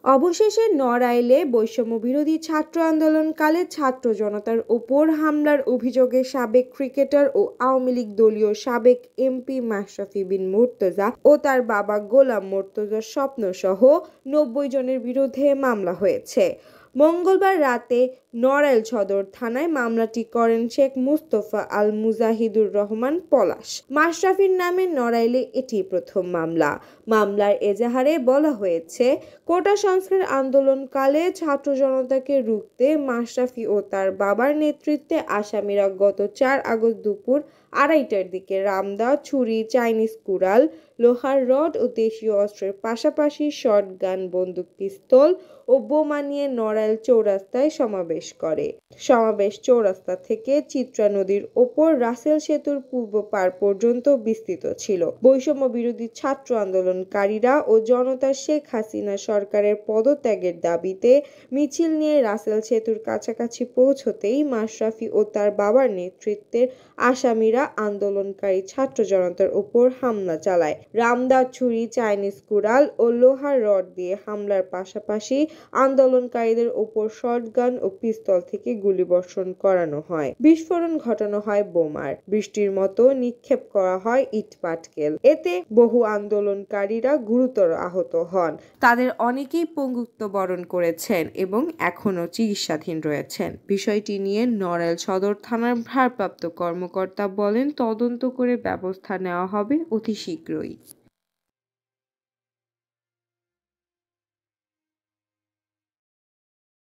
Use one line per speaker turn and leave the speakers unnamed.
অবশেষে নড়াইলে বৈষম্য বিরোধী ছাত্র আন্দোলনকালে ছাত্র জনতার ওপর হামলার অভিযোগে সাবেক ক্রিকেটার ও আওয়ামী লীগ দলীয় সাবেক এমপি মাশরাফি বিন মুর্তজা ও তার বাবা গোলাম মুর্তজার স্বপ্নসহ ৯০ জনের বিরুদ্ধে মামলা হয়েছে। মঙ্গলবার রাতে নড়াইল সদর থানায় মামলাটি করেন শেখ মুস্তফা আল মুজাহিদুর রহমান পলাশ। মাশরাফির নামে নড়াইলে এটি প্রথম মামলা। মামলার এজাহারে বলা হয়েছে, কোটা সংস্কার আন্দোলনকালে ছাত্র জনতাকে রুখতে মাশরাফি ও তার বাবার নেতৃত্বে আসামিরা গত ৪ আগস্ট দুপুর ২:৩০টার দিকে রামদা, ছুরি, চাইনিজ কুড়াল, লোহার রড ও দেশীয় অস্ত্রের পাশাপাশি শটগান, বন্দুক, পিস্তল ও বোমা নিয়ে নড়াইল চৌরাস্তায় সমাবেশ করে। সমাবেশ চৌরাস্তা থেকে চিত্রা নদীর ওপর রাসেল সেতুর পূর্ব পার পর্যন্ত বিস্তৃত ছিল। বৈষম্য বিরোধী ছাত্র আন্দোলনকারীরা ও জনতা শেখ হাসিনা সরকারের পদত্যাগের দাবিতে মিছিল নিয়ে রাসেল সেতুর কাছাকাছি পৌঁছতেই মাশরাফি ও তার বাবার নেতৃত্বের আসামিরা আন্দোলনকারী ছাত্র জনতার উপর হামলা চালায়। রামদা, ছুরি, চাইনিজ কুড়াল ও লোহার রড দিয়ে হামলার পাশাপাশি আন্দোলনকারীদের উপর শটগান ও পিস্তল থেকে গুলিবর্ষণ করানো হয়। বিস্ফোরণ ঘটানো হয় বোমার। বৃষ্টির মতো নিক্ষেপ করা হয় ইটপাটকেল। এতে বহু আন্দোলনকারীরা গুরুতর আহত হন। তাদের অনেকেই পঙ্গুত্ব বরণ করেছেন এবং এখনও চিকিৎসাধীন রয়েছেন। বিষয়টি নিয়ে নড়াইল সদর থানার ভারপ্রাপ্ত কর্মকর্তা বলেন, তদন্ত করে ব্যবস্থা নেওয়া হবে অতি শীঘ্রই।